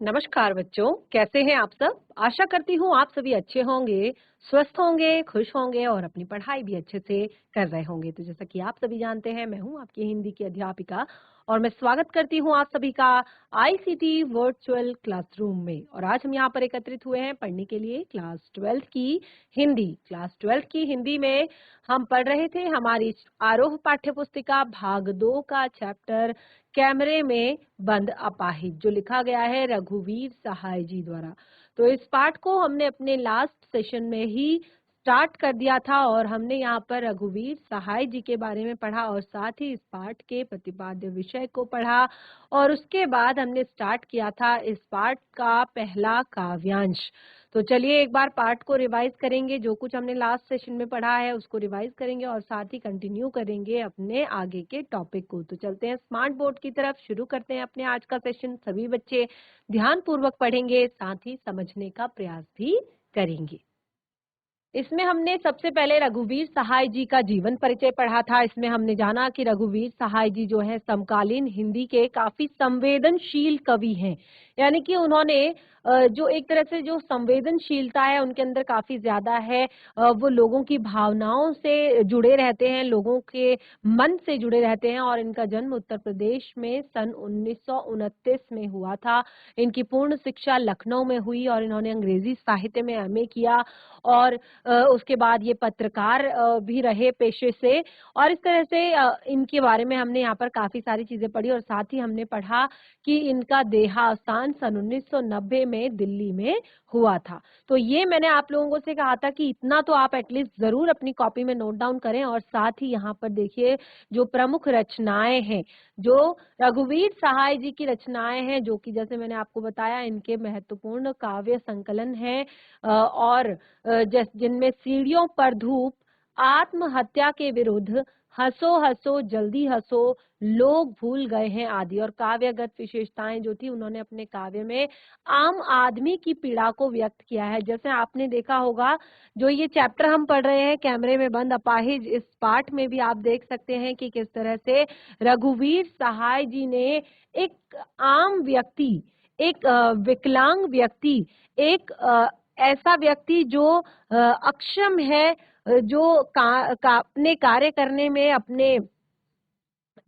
नमस्कार बच्चों, कैसे हैं आप सब? आशा करती हूँ आप सभी अच्छे होंगे, स्वस्थ होंगे, खुश होंगे और अपनी पढ़ाई भी अच्छे से कर रहे होंगे। तो जैसा कि आप सभी जानते हैं, मैं हूँ आपकी हिंदी की अध्यापिका और मैं स्वागत करती हूँ आप सभी का आईसीटी वर्चुअल क्लासरूम में। और आज हम यहाँ पर एकत्रित हुए हैं पढ़ने के लिए क्लास 12 की हिंदी। क्लास 12 की हिंदी में हम पढ़ रहे थे हमारी आरोह पाठ्य पुस्तिका भाग 2 का चैप्टर कैमरे में बंद अपाहिज, जो लिखा गया है रघुवीर सहाय जी द्वारा। तो इस पाठ को हमने अपने लास्ट सेशन में ही स्टार्ट कर दिया था और हमने यहाँ पर रघुवीर सहाय जी के बारे में पढ़ा और साथ ही इस पाठ के प्रतिपाद्य विषय को पढ़ा और उसके बाद हमने स्टार्ट किया था इस पाठ का पहला काव्यांश। तो चलिए एक बार पाठ को रिवाइज करेंगे, जो कुछ हमने लास्ट सेशन में पढ़ा है उसको रिवाइज करेंगे और साथ ही कंटिन्यू करेंगे अपने आगे के टॉपिक को। तो चलते हैं स्मार्ट बोर्ड की तरफ, शुरू करते हैं अपने आज का सेशन। सभी बच्चे ध्यान पूर्वक पढ़ेंगे, साथ ही समझने का प्रयास भी करेंगे। इसमें हमने सबसे पहले रघुवीर सहाय जी का जीवन परिचय पढ़ा था। इसमें हमने जाना कि रघुवीर सहाय जी जो है समकालीन हिंदी के काफी संवेदनशील कवि हैं, यानी कि उन्होंने जो एक तरह से जो संवेदनशीलता है उनके अंदर काफी ज्यादा है। वो लोगों की भावनाओं से जुड़े रहते हैं, लोगों के मन से जुड़े रहते हैं और इनका जन्म उत्तर प्रदेश में सन 1929 में हुआ था। इनकी पूर्ण शिक्षा लखनऊ में हुई और इन्होंने अंग्रेजी साहित्य में एमए किया और उसके बाद ये पत्रकार भी रहे पेशे से। और इस तरह से इनके बारे में हमने यहाँ पर काफी सारी चीजें पढ़ी और साथ ही हमने पढ़ा कि इनका देहावसान सन 1990 में दिल्ली में हुआ था। तो ये मैंने आप लोगों से कहा था कि इतना तो आप एटलीस्ट जरूर अपनी कॉपी में नोट डाउन करें। और साथ ही यहाँ पर देखिए जो प्रमुख रचनाएं हैं, जो रघुवीर सहाय जी की रचनाएं हैं, जो कि जैसे मैंने आपको बताया इनके महत्वपूर्ण काव्य संकलन है और जिनमें सीढ़ियों पर धूप, आत्महत्या के विरुद्ध, हंसो हंसो जल्दी हंसो, लोग भूल गए हैं आदि। और काव्यगत विशेषताएं जो थी उन्होंने अपने काव्य में आम आदमी की पीड़ा को व्यक्त किया है। जैसे आपने देखा होगा जो ये चैप्टर हम पढ़ रहे हैं कैमरे में बंद अपाहिज, इस पाठ में भी आप देख सकते हैं कि किस तरह से रघुवीर सहाय जी ने एक आम व्यक्ति, एक विकलांग व्यक्ति, एक ऐसा व्यक्ति जो अक्षम है, जो अपने कार्य करने में अपने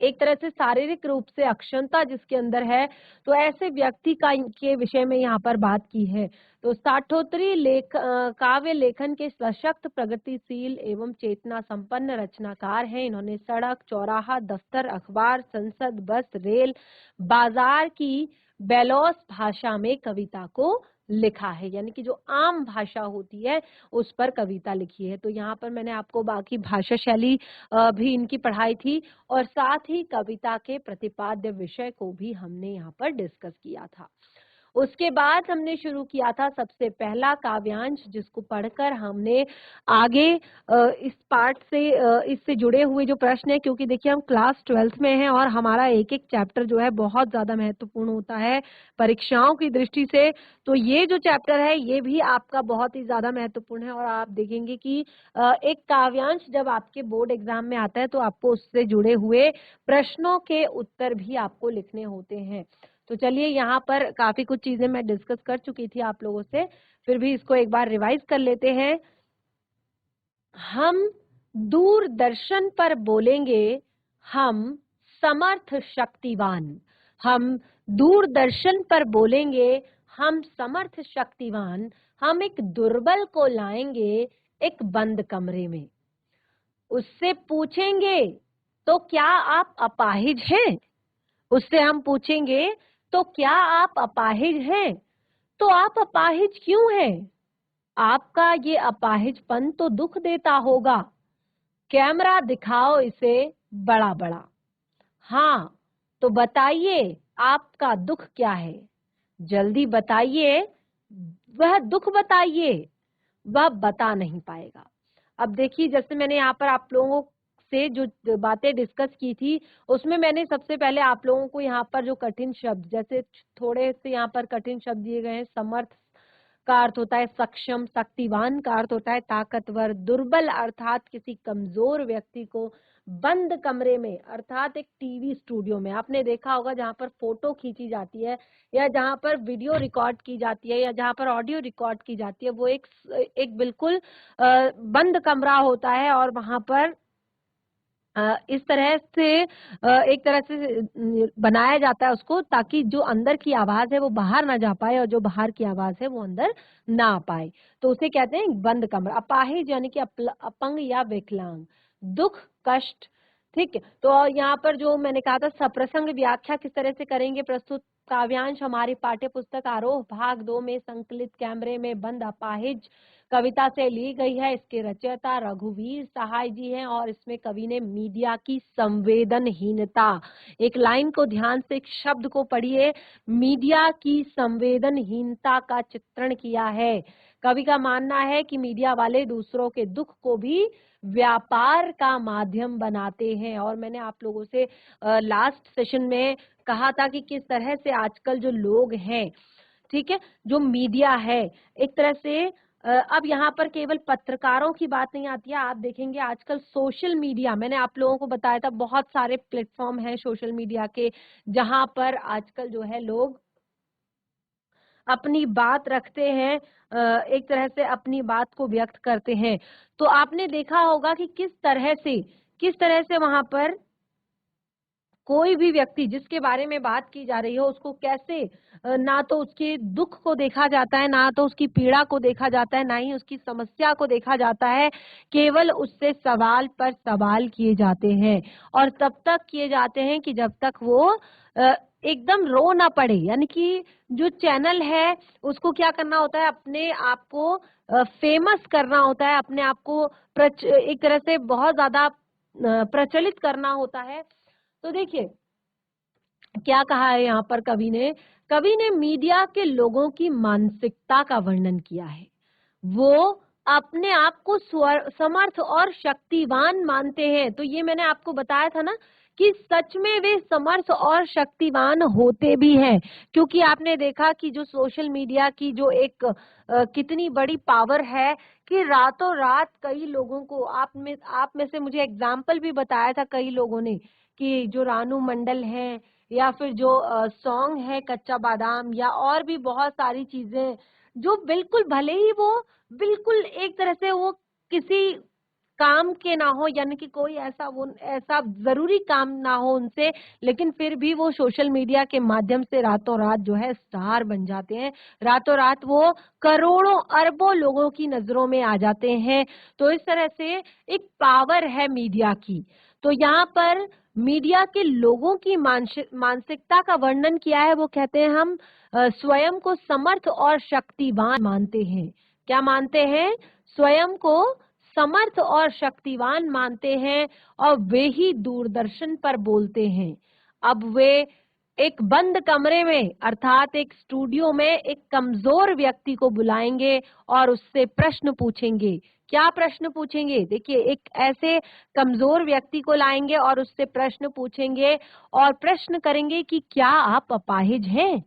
एक तरह से शारीरिक रूप से अक्षमता जिसके अंदर है, तो ऐसे व्यक्ति का के विषय में यहाँ पर बात की है। तो साठोत्तरी काव्य लेखन के सशक्त, प्रगतिशील एवं चेतना संपन्न रचनाकार हैं। इन्होंने सड़क, चौराहा, दफ्तर, अखबार, संसद, बस, रेल, बाजार की बेलौस भाषा में कविता को लिखा है, यानी कि जो आम भाषा होती है उस पर कविता लिखी है। तो यहाँ पर मैंने आपको बाकी भाषा शैली भी इनकी पढ़ाई थी और साथ ही कविता के प्रतिपाद्य विषय को भी हमने यहाँ पर डिस्कस किया था। उसके बाद हमने शुरू किया था सबसे पहला काव्यांश, जिसको पढ़कर हमने आगे इस पार्ट से इससे जुड़े हुए जो प्रश्न है, क्योंकि देखिए हम क्लास 12th में हैं और हमारा एक एक चैप्टर जो है बहुत ज्यादा महत्वपूर्ण होता है परीक्षाओं की दृष्टि से। तो ये जो चैप्टर है ये भी आपका बहुत ही ज्यादा महत्वपूर्ण है और आप देखेंगे कि एक काव्यांश जब आपके बोर्ड एग्जाम में आता है तो आपको उससे जुड़े हुए प्रश्नों के उत्तर भी आपको लिखने होते हैं। तो चलिए यहाँ पर काफी कुछ चीजें मैं डिस्कस कर चुकी थी आप लोगों से, फिर भी इसको एक बार रिवाइज कर लेते हैं। हम दूरदर्शन पर बोलेंगे, हम समर्थ शक्तिवान। हम दूरदर्शन पर बोलेंगे, हम समर्थ शक्तिवान। हम एक दुर्बल को लाएंगे एक बंद कमरे में, उससे पूछेंगे तो क्या आप अपाहिज हैं? उससे हम पूछेंगे तो क्या आप अपाहिज हैं? तो आप अपाहिज क्यों हैं? आपका ये अपाहिजपन तो दुख देता होगा। कैमरा दिखाओ इसे बड़ा बड़ा। हाँ, तो बताइए आपका दुख क्या है? जल्दी बताइए, वह दुख बताइए, वह बता नहीं पाएगा। अब देखिए जैसे मैंने यहाँ पर आप लोगों से जो बातें डिस्कस की थी उसमें मैंने सबसे पहले आप लोगों को यहाँ पर जो कठिन शब्द, जैसे थोड़े से यहाँ पर कठिन शब्द दिए गए हैं। समर्थ का अर्थ होता है सक्षम, शक्तिवान का अर्थ होता है ताकतवर, दुर्बल अर्थात किसी कमजोर व्यक्ति को बंद कमरे में अर्थात एक टीवी स्टूडियो में। आपने देखा होगा जहाँ पर फोटो खींची जाती है या जहाँ पर वीडियो रिकॉर्ड की जाती है या जहाँ पर ऑडियो रिकॉर्ड की जाती है, वो एक बिल्कुल बंद कमरा होता है और वहां पर इस तरह से एक तरह से बनाया जाता है उसको, ताकि जो अंदर की आवाज है वो बाहर ना जा पाए और जो बाहर की आवाज है वो अंदर ना आ पाए। तो उसे कहते हैं बंद कमरा। अपाहिज यानी कि अपंग या विकलांग, दुख कष्ट। ठीक है, तो यहाँ पर जो मैंने कहा था सप्रसंग व्याख्या किस तरह से करेंगे प्रस्तुत। काव्यांश हमारी पाठ्य पुस्तक आरोह भाग 2 में संकलित कैमरे में बंद अपाहिज कविता से ली गई है। इसके रचयिता रघुवीर सहाय जी हैं और इसमें कवि ने मीडिया की संवेदनहीनता, एक लाइन को ध्यान से, एक शब्द को पढ़िए, मीडिया की संवेदनहीनता का चित्रण किया है। कवि का मानना है कि मीडिया वाले दूसरों के दुख को भी व्यापार का माध्यम बनाते हैं। और मैंने आप लोगों से लास्ट सेशन में कहा था कि किस तरह से आजकल जो लोग हैं, ठीक है, जो मीडिया है एक तरह से अब यहाँ पर केवल पत्रकारों की बात नहीं आती है। आप देखेंगे आजकल सोशल मीडिया, मैंने आप लोगों को बताया था बहुत सारे प्लेटफॉर्म हैं सोशल मीडिया के, जहां पर आजकल जो है लोग अपनी बात रखते हैं, एक तरह से अपनी बात को व्यक्त करते हैं। तो आपने देखा होगा कि किस तरह से वहां पर कोई भी व्यक्ति जिसके बारे में बात की जा रही हो उसको कैसे ना तो उसके दुख को देखा जाता है, ना तो उसकी पीड़ा को देखा जाता है, ना ही उसकी समस्या को देखा जाता है। केवल उससे सवाल पर सवाल किए जाते हैं और तब तक किए जाते हैं कि जब तक वो एकदम रो ना पड़े। यानी कि जो चैनल है उसको क्या करना होता है, अपने आप को फेमस करना होता है, अपने आप को एक तरह से बहुत ज्यादा प्रचलित करना होता है। तो देखिए क्या कहा है यहाँ पर कवि ने मीडिया के लोगों की मानसिकता का वर्णन किया है। वो अपने आप को समर्थ और शक्तिवान मानते हैं। तो ये मैंने आपको बताया था ना कि सच में वे समर्थ और शक्तिवान होते भी हैं, क्योंकि आपने देखा कि जो सोशल मीडिया की जो एक कितनी बड़ी पावर है कि रातों रात कई लोगों को, आप में से मुझे एग्जाम्पल भी बताया था कई लोगों ने, कि जो रानू मंडल हैं या फिर जो सॉन्ग है कच्चा बादाम या और भी बहुत सारी चीजें, जो बिल्कुल भले ही वो बिल्कुल एक तरह से वो किसी काम के ना हो, यानी कि कोई ऐसा जरूरी काम ना हो उनसे, लेकिन फिर भी वो सोशल मीडिया के माध्यम से रातों रात जो है स्टार बन जाते हैं। रातों रात वो करोड़ों अरबों लोगों की नजरों में आ जाते हैं। तो इस तरह से एक पावर है मीडिया की। तो यहाँ पर मीडिया के लोगों की मानसिकता का वर्णन किया है। वो कहते हैं हम स्वयं को समर्थ और शक्तिवान मानते हैं। क्या मानते हैं? स्वयं को समर्थ और शक्तिवान मानते हैं और वे ही दूरदर्शन पर बोलते हैं। अब वे एक बंद कमरे में अर्थात एक स्टूडियो में एक कमजोर व्यक्ति को बुलाएंगे और उससे प्रश्न पूछेंगे। क्या प्रश्न पूछेंगे? देखिए, एक ऐसे कमजोर व्यक्ति को लाएंगे और उससे प्रश्न पूछेंगे और प्रश्न करेंगे कि क्या आप अपाहिज हैं?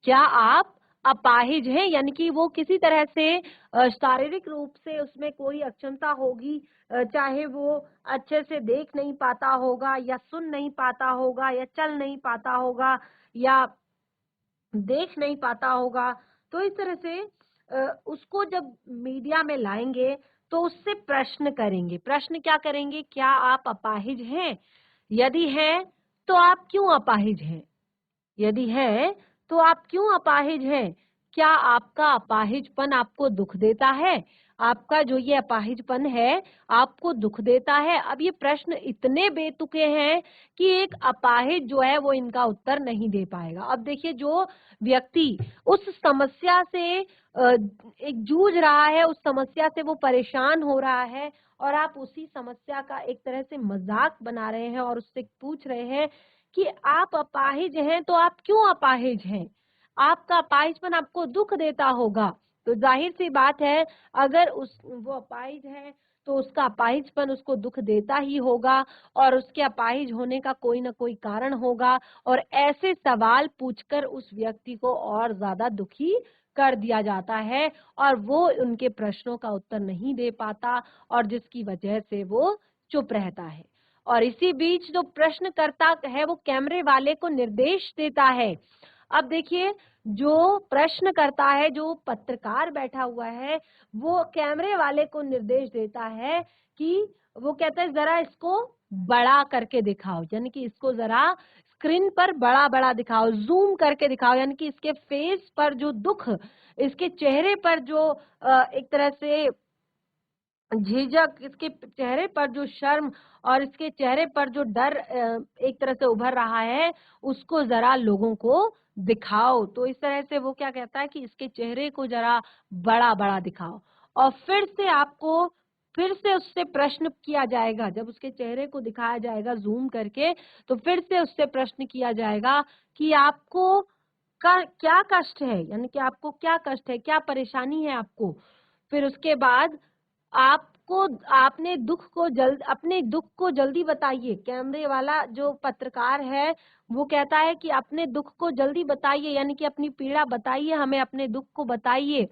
क्या आप अपाहिज हैं? यानी कि वो किसी तरह से शारीरिक रूप से उसमें कोई अक्षमता होगी, चाहे वो अच्छे से देख नहीं पाता होगा या सुन नहीं पाता होगा या चल नहीं पाता होगा या देख नहीं पाता होगा। तो इस तरह से उसको जब मीडिया में लाएंगे तो उससे प्रश्न करेंगे। प्रश्न क्या करेंगे? क्या आप अपाहिज हैं? यदि हैं तो आप क्यों अपाहिज हैं? यदि है तो आप क्यों अपाहिज हैं? क्या आपका अपाहिजपन आपको दुख देता है? आपका जो ये अपाहिजपन है आपको दुख देता है? अब ये प्रश्न इतने बेतुके हैं कि एक अपाहिज जो है वो इनका उत्तर नहीं दे पाएगा। अब देखिए, जो व्यक्ति उस समस्या से एक जूझ रहा है, उस समस्या से वो परेशान हो रहा है और आप उसी समस्या का एक तरह से मजाक बना रहे हैं और उससे पूछ रहे हैं कि आप अपाहिज हैं, तो आप क्यों अपाहिज हैं? आपका अपाहिजपन आपको दुख देता होगा। तो जाहिर सी बात है, अगर वो अपाहिज है तो उसका अपाहिजपन उसको दुख देता ही होगा और उसके अपाहिज होने का कोई ना कोई कारण होगा और ऐसे सवाल पूछकर उस व्यक्ति को और ज्यादा दुखी कर दिया जाता है और वो उनके प्रश्नों का उत्तर नहीं दे पाता और जिसकी वजह से वो चुप रहता है। और इसी बीच जो प्रश्नकर्ता है वो कैमरे वाले को निर्देश देता है। अब देखिए, जो प्रश्न करता है, जो पत्रकार बैठा हुआ है, वो कैमरे वाले को निर्देश देता है कि वो कहता है जरा इसको बड़ा करके दिखाओ, यानी कि इसको जरा स्क्रीन पर बड़ा बड़ा दिखाओ, जूम करके दिखाओ, यानी कि इसके फेस पर जो दुख, इसके चेहरे पर जो एक तरह से झिझक, इसके चेहरे पर जो शर्म और इसके चेहरे पर जो डर एक तरह से उभर रहा है, उसको जरा लोगों को दिखाओ। तो इस तरह से वो क्या कहता है कि इसके चेहरे को जरा बड़ा बड़ा दिखाओ। और फिर से उससे प्रश्न किया जाएगा। जब उसके चेहरे को दिखाया जाएगा जूम करके, तो फिर से उससे प्रश्न किया जाएगा कि आपको क्या कष्ट है, यानी कि आपको क्या कष्ट है, क्या परेशानी है आपको। फिर उसके बाद आपको अपने दुख को जल्दी बताइए। कैमरे वाला जो पत्रकार है वो कहता है कि अपने दुख को जल्दी बताइए, यानी कि अपनी पीड़ा बताइए, हमें अपने दुख को बताइए।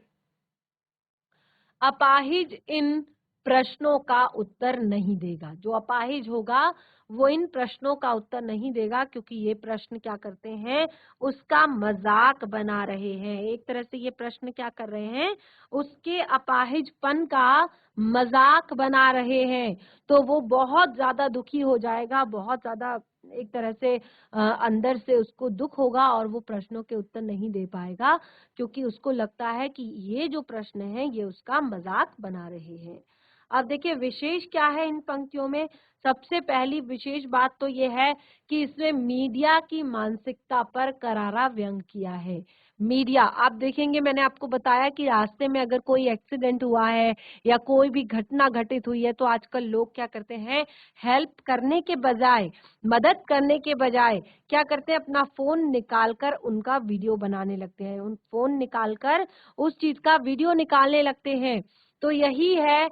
अपाहिज इन प्रश्नों का उत्तर नहीं देगा। जो अपाहिज होगा वो इन प्रश्नों का उत्तर नहीं देगा, क्योंकि ये प्रश्न क्या करते हैं, उसका मजाक बना रहे हैं। एक तरह से ये प्रश्न क्या कर रहे हैं, उसके अपाहिजपन का मजाक बना रहे हैं। तो वो बहुत ज्यादा दुखी हो जाएगा, बहुत ज्यादा एक तरह से अंदर से उसको दुख होगा और वो प्रश्नों के उत्तर नहीं दे पाएगा, क्योंकि उसको लगता है कि ये जो प्रश्न है ये उसका मजाक बना रहे हैं। अब देखिए विशेष क्या है इन पंक्तियों में। सबसे पहली विशेष बात तो ये है कि इसमें मीडिया की मानसिकता पर करारा व्यंग किया है। मीडिया, आप देखेंगे मैंने आपको बताया कि रास्ते में अगर कोई एक्सीडेंट हुआ है या कोई भी घटना घटित हुई है, तो आजकल लोग क्या करते हैं, हेल्प करने के बजाय, मदद करने के बजाय क्या करते हैं, अपना फोन निकालकर उनका वीडियो बनाने लगते हैं। उन फोन निकालकर उस चीज का वीडियो निकालने लगते हैं। तो यही है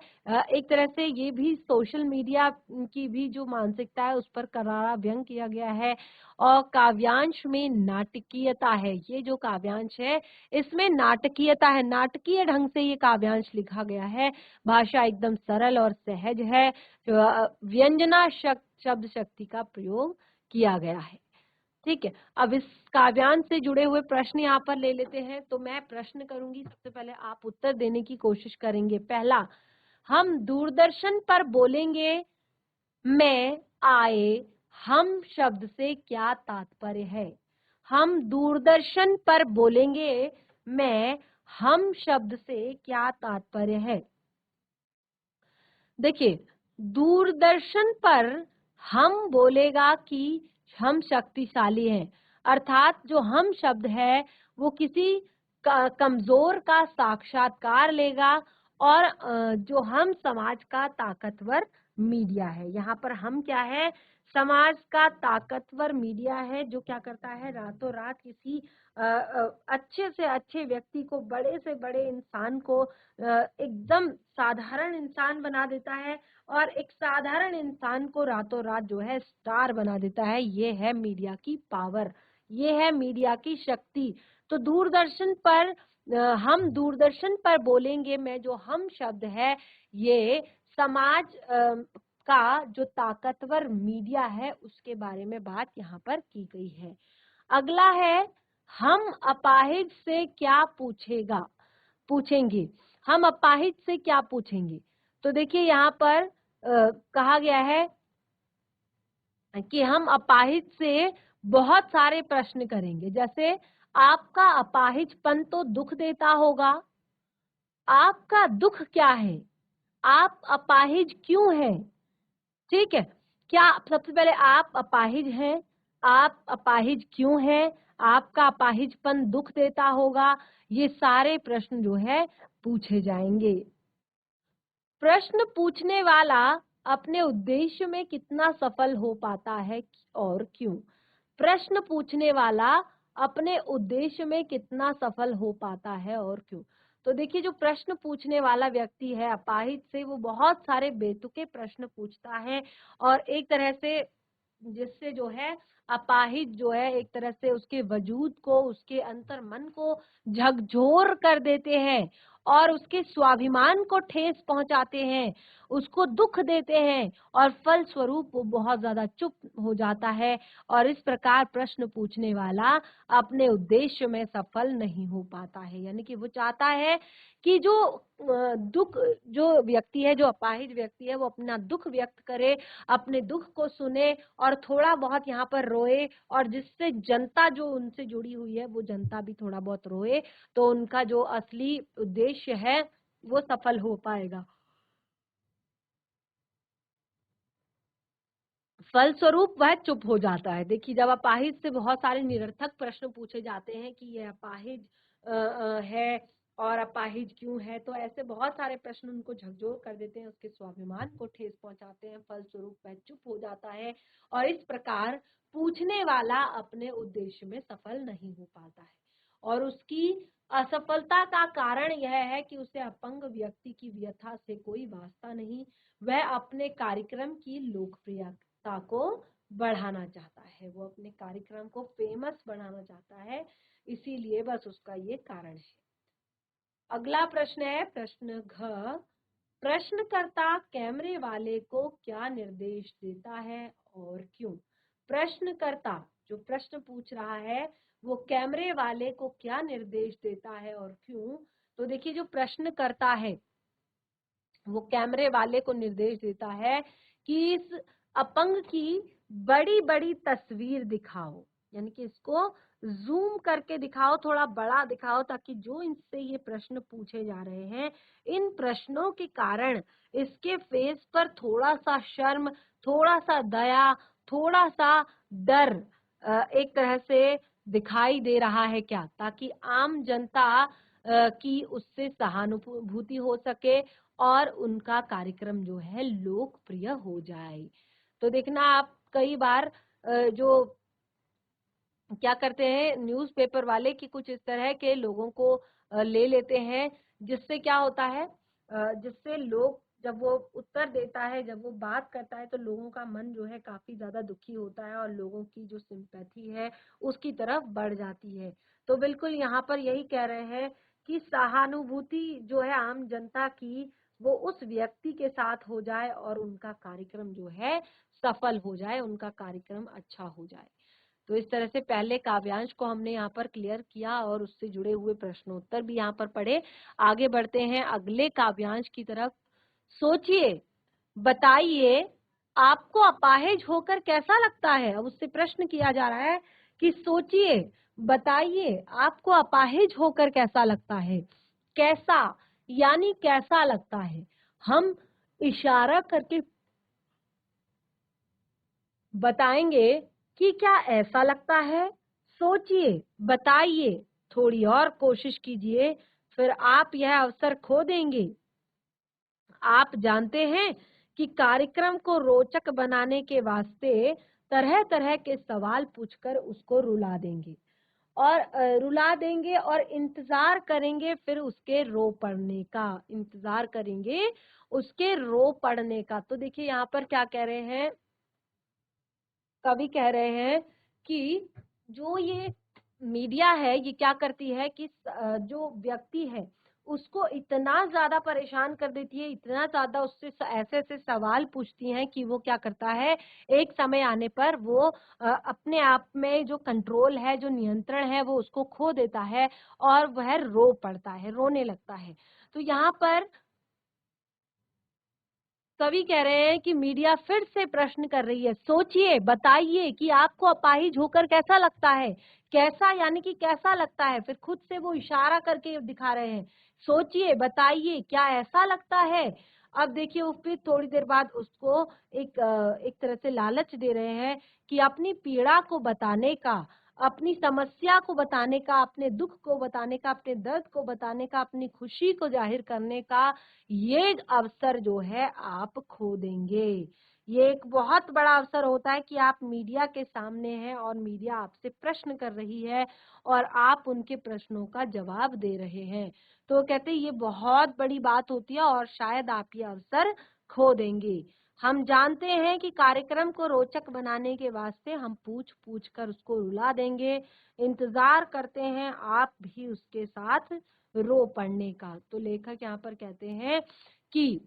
एक तरह से ये भी सोशल मीडिया की भी जो मानसिकता है उस पर करारा व्यंग किया गया है। और काव्यांश में नाटकीयता है। ये जो काव्यांश है इसमें नाटकीयता है, नाटकीय ढंग से ये काव्यांश लिखा गया है। भाषा एकदम सरल और सहज है। व्यंजना शब्द शक्ति का प्रयोग किया गया है। ठीक है, अब इस काव्यांश से जुड़े हुए प्रश्न यहाँ पर ले लेते हैं। तो मैं प्रश्न करूंगी, सबसे पहले आप उत्तर देने की कोशिश करेंगे। पहला, हम दूरदर्शन पर बोलेंगे में आए हम शब्द से क्या तात्पर्य है। हम दूरदर्शन पर बोलेंगे में हम शब्द से क्या तात्पर्य है। देखिए, दूरदर्शन पर हम बोलेगा कि हम शक्तिशाली हैं, अर्थात जो हम शब्द है वो किसी कमजोर का साक्षात्कार लेगा। और जो हम समाज का ताकतवर मीडिया है, यहाँ पर हम क्या है, समाज का ताकतवर मीडिया है, जो क्या करता है, रातों रात किसी अच्छे से अच्छे व्यक्ति को, बड़े से बड़े इंसान को एकदम साधारण इंसान बना देता है और एक साधारण इंसान को रातों रात जो है स्टार बना देता है। ये है मीडिया की पावर, ये है मीडिया की शक्ति। तो दूरदर्शन पर हम दूरदर्शन पर बोलेंगे में जो हम शब्द है ये समाज का जो ताकतवर मीडिया है उसके बारे में बात यहाँ पर की गई है। अगला है, हम अपाहिज से क्या पूछेंगे। हम अपाहिज से क्या पूछेंगे। तो देखिए यहाँ पर कहा गया है कि हम अपाहिज से बहुत सारे प्रश्न करेंगे। जैसे, आपका अपाहिजपन तो दुख देता होगा, आपका दुख क्या है, आप अपाहिज क्यों हैं। ठीक है, क्या सबसे पहले आप अपाहिज हैं, आप अपाहिज क्यों हैं, आपका अपाहिजपन दुख देता होगा, ये सारे प्रश्न जो है पूछे जाएंगे। प्रश्न पूछने वाला अपने उद्देश्य में कितना सफल हो पाता है और क्यों। प्रश्न पूछने वाला अपने उद्देश्य में कितना सफल हो पाता है और क्यों। तो देखिए, जो प्रश्न पूछने वाला व्यक्ति है अपाहिज से, वो बहुत सारे बेतुके प्रश्न पूछता है और एक तरह से जिससे जो है अपाहिज जो है एक तरह से उसके वजूद को, उसके अंतर मन को झकझोर कर देते हैं और उसके स्वाभिमान को ठेस पहुंचाते हैं, उसको दुख देते हैं और फल स्वरूप वो बहुत ज्यादा चुप हो जाता है और इस प्रकार प्रश्न पूछने वाला अपने उद्देश्य में सफल नहीं हो पाता है। यानी कि वो चाहता है कि जो दुख, जो व्यक्ति है, जो अपाहिज व्यक्ति है, वो अपना दुख व्यक्त करे, अपने दुख को सुने और थोड़ा बहुत यहाँ पर रोए और जिससे जनता जो उनसे जुड़ी हुई है वो जनता भी थोड़ा बहुत रोए, तो उनका जो असली उद्देश्य है वो सफल हो पाएगा। फलस्वरूप वह चुप हो जाता है। देखिए, जब अपाहिज से बहुत सारे निरर्थक प्रश्न पूछे जाते हैं कि ये अपाहिज है और अपाहिज क्यों है, तो ऐसे बहुत सारे प्रश्न उनको झकझोर कर देते हैं, उसके स्वाभिमान को ठेस पहुंचाते हैं, फलस्वरूप वह चुप हो जाता है और इस प्रकार पूछने वाला अपने उद्देश्य में सफल नहीं हो पाता है। और उसकी असफलता का कारण यह है कि उसे अपंग व्यक्ति की व्यथा से कोई वास्ता नहीं, वह अपने कार्यक्रम की लोकप्रियता को बढ़ाना चाहता है, वो अपने कार्यक्रम को फेमस बनाना चाहता है, इसीलिए बस उसका ये कारण है। अगला प्रश्न है प्रश्न घ, प्रश्नकर्ता कैमरे वाले को क्या निर्देश देता है और क्यों? प्रश्नकर्ता जो प्रश्न पूछ रहा है वो कैमरे वाले को क्या निर्देश देता है और क्यों? तो देखिए, जो प्रश्नकर्ता है वो कैमरे वाले को निर्देश देता है कि इस अपंग की बड़ी बड़ी तस्वीर दिखाओ, यानी कि इसको जूम करके दिखाओ, थोड़ा बड़ा दिखाओ, ताकि जो इनसे ये प्रश्न पूछे जा रहे हैं, इन प्रश्नों के कारण इसके फेस पर थोड़ा सा शर्म, थोड़ा सा दया, थोड़ा सा डर एक तरह से दिखाई दे रहा है, क्या, ताकि आम जनता की उससे सहानुभूति हो सके और उनका कार्यक्रम जो है लोकप्रिय हो जाए। तो देखना, आप कई बार जो क्या करते हैं न्यूज़पेपर वाले कि कुछ इस तरह के लोगों को ले लेते हैं, जिससे क्या होता है, जिससे लोग, जब वो उत्तर देता है, जब वो बात करता है, तो लोगों का मन जो है काफी ज्यादा दुखी होता है और लोगों की जो सिंपैथी है उसकी तरफ बढ़ जाती है। तो बिल्कुल यहाँ पर यही कह रहे हैं कि सहानुभूति जो है आम जनता की, वो उस व्यक्ति के साथ हो जाए और उनका कार्यक्रम जो है सफल हो जाए, उनका कार्यक्रम अच्छा हो जाए। तो इस तरह से पहले काव्यांश को हमने यहाँ पर क्लियर किया और उससे जुड़े हुए प्रश्नोत्तर भी यहाँ पर पढ़े। आगे बढ़ते हैं अगले काव्यांश की तरफ। सोचिए, बताइए, आपको अपाहिज होकर कैसा लगता है? अब उससे प्रश्न किया जा रहा है कि सोचिए, बताइए, आपको अपाहिज होकर कैसा लगता है? कैसा यानी कैसा लगता है? हम इशारा करके बताएंगे कि क्या ऐसा लगता है? सोचिए, बताइए, थोड़ी और कोशिश कीजिए, फिर आप यह अवसर खो देंगे। आप जानते हैं कि कार्यक्रम को रोचक बनाने के वास्ते तरह तरह के सवाल पूछकर उसको रुला देंगे और इंतजार करेंगे, फिर उसके रो पड़ने का इंतजार करेंगे, उसके रो पड़ने का। तो देखिए, यहाँ पर क्या कह रहे हैं कवि, कह रहे हैं कि जो ये मीडिया है ये क्या करती है कि जो व्यक्ति है उसको इतना ज्यादा परेशान कर देती है, इतना ज्यादा उससे ऐसे ऐसे सवाल पूछती हैं कि वो क्या करता है, एक समय आने पर वो अपने आप में जो कंट्रोल है, जो नियंत्रण है, वो उसको खो देता है और वह रो पड़ता है, रोने लगता है। तो यहाँ पर कवि कह रहे हैं कि मीडिया फिर से प्रश्न कर रही है, सोचिए, बताइए कि आपको अपाहिज होकर कैसा लगता है? कैसा यानी कि कैसा लगता है, फिर खुद से वो इशारा करके दिखा रहे हैं, सोचिए, बताइए, क्या ऐसा लगता है? अब देखिए, वो फिर थोड़ी देर बाद उसको एक तरह से लालच दे रहे हैं कि अपनी पीड़ा को बताने का, अपनी समस्या को बताने का, अपने दुख को बताने का, अपने दर्द को बताने का, अपनी खुशी को जाहिर करने का ये अवसर जो है आप खो देंगे। ये एक बहुत बड़ा अवसर होता है कि आप मीडिया के सामने हैं और मीडिया आपसे प्रश्न कर रही है और आप उनके प्रश्नों का जवाब दे रहे हैं। तो कहते हैं ये बहुत बड़ी बात होती है और शायद आप ये अवसर खो देंगे। हम जानते हैं कि कार्यक्रम को रोचक बनाने के वास्ते हम पूछ-पूछ कर उसको रुला देंगे। इंतज़ार करते हैं आप भी उसके साथ रो पड़ने का। तो लेखक यहाँ पर कहते हैं कि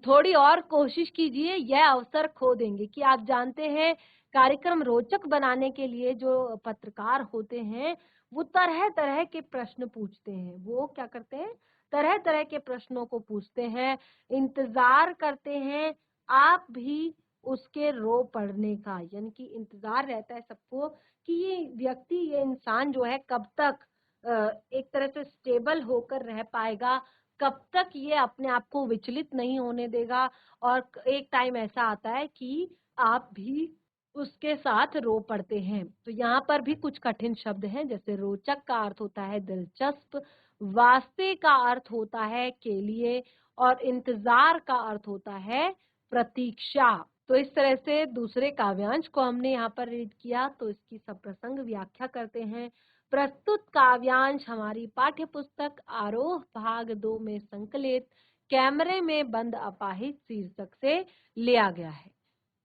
थोड़ी और कोशिश कीजिए, यह अवसर खो देंगे कि आप जानते हैं कार्यक्रम रोचक बनाने के लिए जो पत्रकार होते हैं, वो तरह-तरह के प्रश्न पूछते हैं। वो क्या करते हैं? तरह-तरह के प्रश्नों को पूछते हैं, इंतज़ार करते हैं, आप भी उसके रो पड़ने का, यानी कि इंतज़ार रहता है सबको कि ये व्यक्ति, ये इंसान जो है कब तक एक तरह से स्टेबल होकर रह पाएगा, कब तक ये अपने आप को विचलित नहीं होने देगा और एक टाइम ऐसा आता है कि आप भी उसके साथ रो पड़ते हैं। तो यहाँ पर भी कुछ कठिन शब्द हैं, जैसे रोचक का अर्थ होता है दिलचस्प, वास्ते का अर्थ होता है के लिए और इंतज़ार का अर्थ होता है प्रतीक्षा। तो इस तरह से दूसरे काव्यांश को हमने यहाँ पर रीड किया, तो इसकी सप्रसंग व्याख्या करते हैं। प्रस्तुत काव्यांश हमारी पाठ्य पुस्तक आरोह भाग 2 में संकलित कैमरे में बंद अपाहिज शीर्षक से लिया गया है।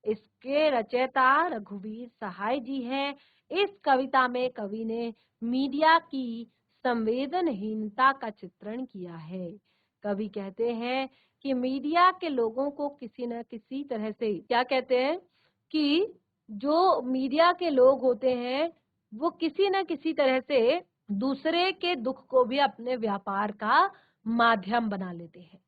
इसके रचयिता रघुवीर सहाय जी हैं। इस कविता में कवि ने मीडिया की संवेदनहीनता का चित्रण किया है। कवि कहते हैं कि मीडिया के लोगों को किसी न किसी तरह से क्या कहते हैं कि जो मीडिया के लोग होते हैं वो किसी न किसी तरह से दूसरे के दुख को भी अपने व्यापार का माध्यम बना लेते हैं।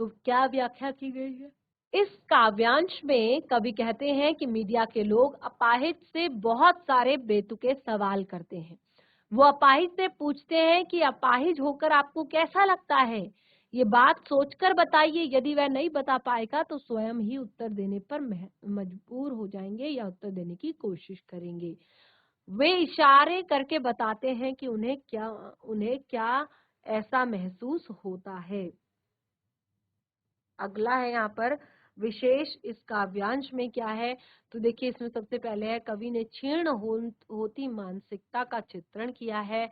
तो क्या व्याख्या की गई है? इस काव्यांश में कवि कहते हैं कि मीडिया के लोग अपाहिज से बहुत सारे बेतुके सवाल करते हैं। वो अपाहिज से पूछते हैं कि अपाहिज होकर आपको कैसा लगता है? ये बात सोचकर बताइए। यदि वह नहीं बता पाएगा तो स्वयं ही उत्तर देने पर मजबूर हो जाएंगे या उत्तर देने की कोशिश करेंगे। वे इशारे करके बताते हैं कि उन्हें क्या ऐसा महसूस होता है। अगला है यहाँ पर विशेष इस काव्यांश में क्या है, तो देखिए इसमें सबसे पहले है कवि ने क्षीण होती मानसिकता का चित्रण किया है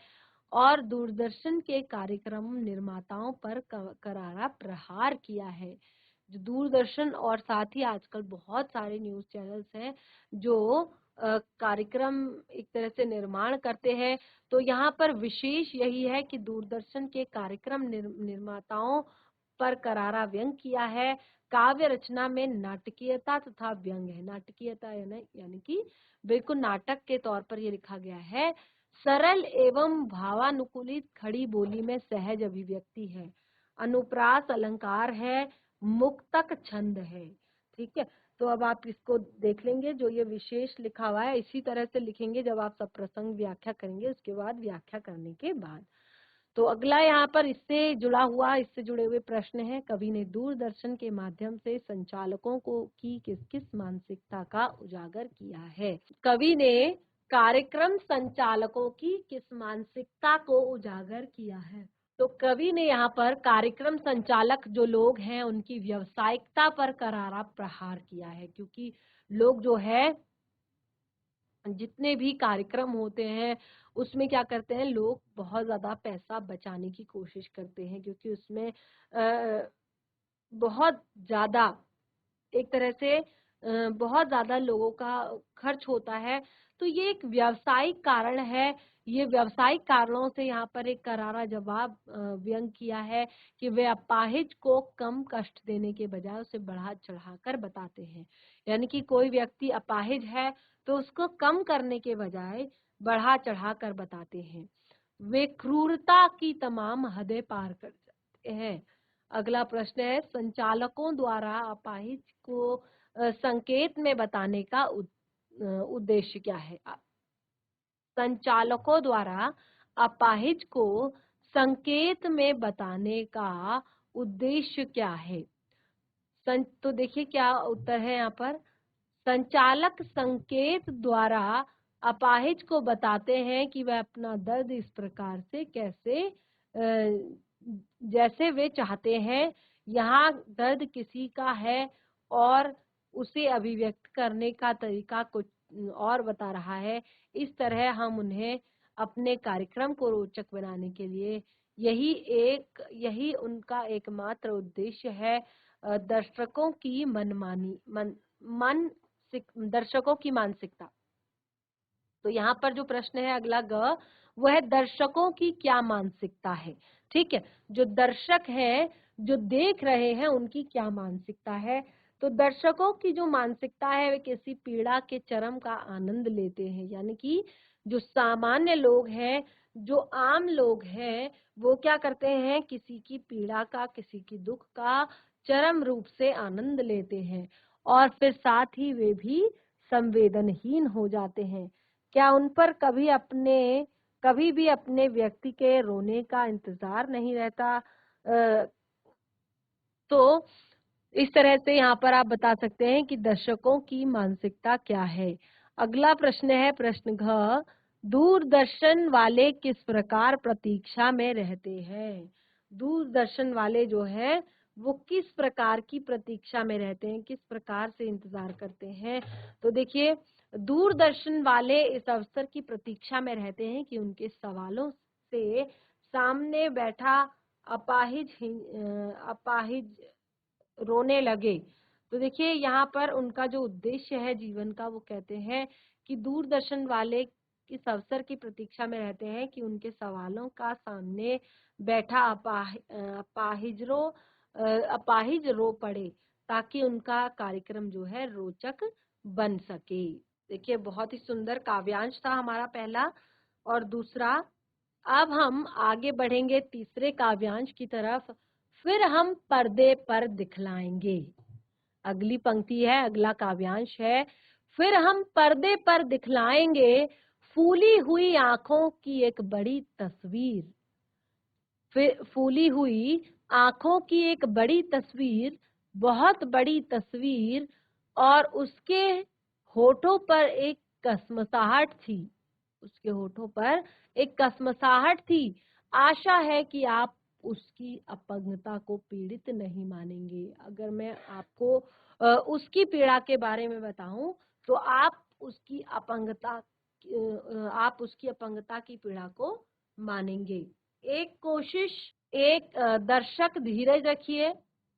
और दूरदर्शन के कार्यक्रम निर्माताओं पर करारा प्रहार किया है। जो दूरदर्शन और साथ ही आजकल बहुत सारे न्यूज चैनल्स हैं जो कार्यक्रम एक तरह से निर्माण करते हैं, तो यहाँ पर विशेष यही है कि दूरदर्शन के कार्यक्रम निर्माताओं पर करारा व्यंग किया है। काव्य रचना में नाटकीयता तथा व्यंग है। नाटकीयता यानी कि बिल्कुल नाटक के तौर पर ये लिखा गया है। सरल एवं भावानुकूलित खड़ी बोली में सहज अभिव्यक्ति है। अनुप्रास अलंकार है, मुक्तक छंद है। ठीक है, तो अब आप इसको देख लेंगे जो ये विशेष लिखा हुआ है, इसी तरह से लिखेंगे जब आप सब प्रसंग व्याख्या करेंगे, उसके बाद व्याख्या करने के बाद। तो अगला यहाँ पर इससे जुड़े हुए प्रश्न हैं। कवि ने दूरदर्शन के माध्यम से संचालकों को की किस किस मानसिकता का उजागर किया है? कवि ने कार्यक्रम संचालकों की किस मानसिकता को उजागर किया है? तो कवि ने यहाँ पर कार्यक्रम संचालक जो लोग हैं उनकी व्यावसायिकता पर करारा प्रहार किया है, क्योंकि लोग जो है जितने भी कार्यक्रम होते हैं उसमें क्या करते हैं, लोग बहुत ज्यादा पैसा बचाने की कोशिश करते हैं, क्योंकि उसमें बहुत ज्यादा एक तरह से बहुत ज्यादा लोगों का खर्च होता है। तो ये एक व्यावसायिक कारण है। ये व्यावसायिक कारणों से यहाँ पर एक करारा जवाब व्यंग किया है कि वे अपाहिज को कम कष्ट देने के बजाय उसे बढ़ा चढ़ाकर बताते हैं। यानी कि कोई व्यक्ति अपाहिज है तो उसको कम करने के बजाय बढ़ा चढ़ाकर बताते हैं। वे क्रूरता की तमाम हदें पार कर जाते हैं। अगला प्रश्न है संचालकों द्वारा अपाहिज को संकेत में बताने का उद्देश्य क्या है? संचालकों द्वारा अपाहिज को संकेत में बताने का उद्देश्य क्या है? तो देखिए क्या उत्तर है यहाँ पर। संचालक संकेत द्वारा अपाहिज को बताते हैं कि वह अपना दर्द इस प्रकार से कैसे जैसे वे चाहते हैं। यहाँ दर्द किसी का है और उसे अभिव्यक्त करने का तरीका कुछ और बता रहा है। इस तरह हम उन्हें अपने कार्यक्रम को रोचक बनाने के लिए यही उनका एकमात्र उद्देश्य है। दर्शकों की दर्शकों की मानसिकता। तो यहाँ पर जो प्रश्न है अगला ग, वो है दर्शकों की क्या मानसिकता है। ठीक है, जो दर्शक है, जो देख रहे हैं, उनकी क्या मानसिकता है। तो दर्शकों की जो मानसिकता है वे किसी पीड़ा के चरम का आनंद लेते हैं, यानी कि जो सामान्य लोग हैं, जो आम लोग हैं, वो क्या करते हैं, किसी की पीड़ा का, किसी की दुख का चरम रूप से आनंद लेते हैं और फिर साथ ही वे भी संवेदनहीन हो जाते हैं। क्या उन पर कभी भी अपने व्यक्ति के रोने का इंतजार नहीं रहता। तो इस तरह से यहाँ पर आप बता सकते हैं कि दर्शकों की मानसिकता क्या है। अगला प्रश्न है प्रश्न घ, दूरदर्शन वाले किस प्रकार प्रतीक्षा में रहते हैं। दूरदर्शन वाले जो है वो किस प्रकार की प्रतीक्षा में रहते हैं, किस प्रकार से इंतजार करते हैं। तो देखिए, दूरदर्शन वाले इस अवसर की प्रतीक्षा में रहते हैं कि उनके सवालों से सामने बैठा अपाहिज रोने लगे। तो देखिए, यहाँ पर उनका जो उद्देश्य है जीवन का, वो कहते हैं कि दूरदर्शन वाले इस अवसर की प्रतीक्षा में रहते हैं कि उनके सवालों का सामने बैठा अपाहिज रो पड़े, ताकि उनका कार्यक्रम जो है रोचक बन सके। देखिए, बहुत ही सुंदर काव्यांश था हमारा पहला। और दूसरा, अब हम आगे बढ़ेंगे तीसरे काव्यांश की तरफ। फिर हम पर्दे पर दिखलाएंगे। अगली पंक्ति है, अगला काव्यांश है, फिर हम पर्दे पर दिखलाएंगे फूली हुई आंखों की एक बड़ी तस्वीर। फिर फूली हुई आंखों की एक बड़ी तस्वीर, बहुत बड़ी तस्वीर, और उसके होठों पर एक कसमसाहट थी। उसके होठों पर एक कसमसाहट थी। आशा है कि आप उसकी अपंगता को पीड़ित नहीं मानेंगे। अगर मैं आपको उसकी पीड़ा के बारे में बताऊं, तो आप उसकी अपंगता की पीड़ा को मानेंगे। एक दर्शक धीरज रखिए,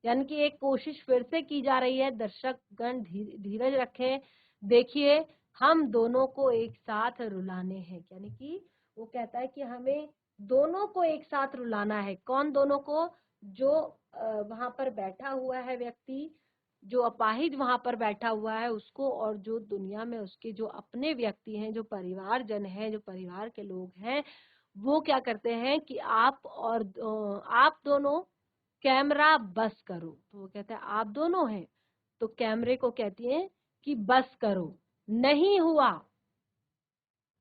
यानी कि एक कोशिश फिर से की जा रही है। दर्शक गण धीरज रखें। देखिए, हम दोनों को एक साथ रुलाने हैं, यानी कि वो कहता है कि हमें दोनों को एक साथ रुलाना है। कौन दोनों को? जो वहां पर बैठा हुआ है व्यक्ति, जो अपाहिज वहां पर बैठा हुआ है उसको, और जो दुनिया में उसके जो अपने व्यक्ति हैं, जो परिवारजन हैं, जो परिवार के लोग हैं, वो क्या करते हैं कि आप दोनों कैमरा बस करो। तो वो कहता है आप दोनों हैं, तो कैमरे को कहती हैं कि बस करो, नहीं हुआ,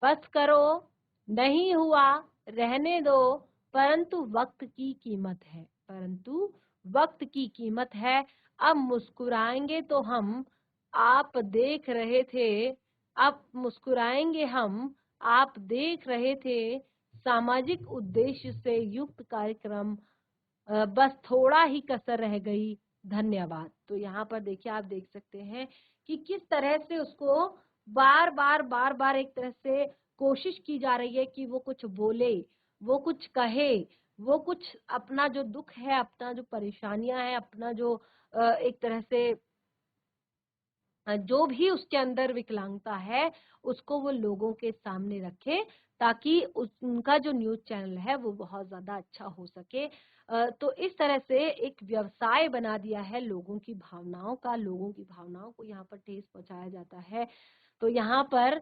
बस करो, नहीं हुआ, रहने दो, परंतु वक्त की कीमत है, परंतु वक्त की कीमत है। अब मुस्कुराएंगे तो हम, आप देख रहे थे, अब मुस्कुराएंगे हम, आप देख रहे थे, सामाजिक उद्देश्य से युक्त कार्यक्रम, बस थोड़ा ही कसर रह गई, धन्यवाद। तो यहाँ पर देखिए, आप देख सकते हैं कि किस तरह से उसको बार बार एक तरह से कोशिश की जा रही है कि वो कुछ बोले, वो कुछ कहे, वो कुछ अपना जो दुख है, अपना जो परेशानियां है, अपना जो एक तरह से जो भी उसके अंदर विकलांगता है, उसको वो लोगों के सामने रखे, ताकि उनका जो न्यूज चैनल है वो बहुत ज्यादा अच्छा हो सके। तो इस तरह से एक व्यवसाय बना दिया है लोगों की भावनाओं का, लोगों की भावनाओं को यहाँ पर ठेस पहुंचाया जाता है। तो यहाँ पर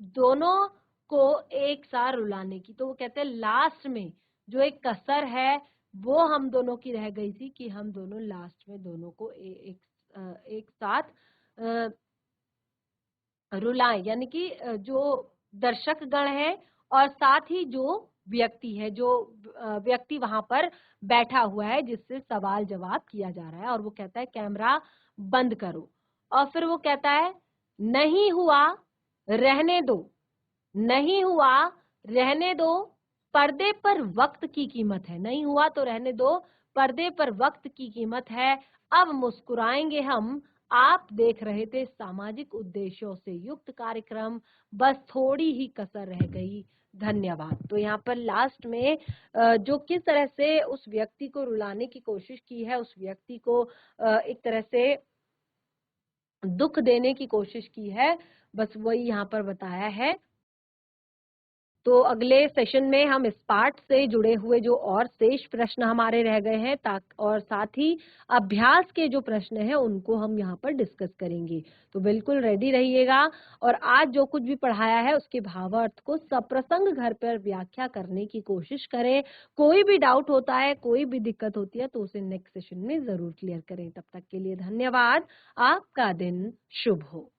दोनों को एक साथ रुलाने की, तो वो कहते हैं लास्ट में जो एक कसर है वो हम दोनों की रह गई थी, कि हम दोनों लास्ट में दोनों को एक साथ रुलाएं, यानी कि जो दर्शक गण है और साथ ही जो व्यक्ति है, जो व्यक्ति वहां पर बैठा हुआ है जिससे सवाल जवाब किया जा रहा है। और वो कहता है कैमरा बंद करो, और फिर वो कहता है नहीं हुआ, रहने दो, नहीं हुआ, रहने दो, पर्दे पर वक्त की कीमत है। नहीं हुआ तो रहने दो, पर्दे पर वक्त की कीमत है। अब मुस्कुराएंगे हम, आप देख रहे थे सामाजिक उद्देश्यों से युक्त कार्यक्रम, बस थोड़ी ही कसर रह गई। धन्यवाद। तो यहाँ पर लास्ट में जो किस तरह से उस व्यक्ति को रुलाने की कोशिश की है, उस व्यक्ति को एक तरह से दुःख देने की कोशिश की है, बस वही यहाँ पर बताया है। तो अगले सेशन में हम इस पाठ से जुड़े हुए जो और शेष प्रश्न हमारे रह गए हैं और साथ ही अभ्यास के जो प्रश्न हैं उनको हम यहाँ पर डिस्कस करेंगे। तो बिल्कुल रेडी रहिएगा और आज जो कुछ भी पढ़ाया है उसके भावार्थ को सप्रसंग घर पर व्याख्या करने की कोशिश करें। कोई भी डाउट होता है, कोई भी दिक्कत होती है तो उसे नेक्स्ट सेशन में ज़रूर क्लियर करें। तब तक के लिए धन्यवाद। आपका दिन शुभ हो।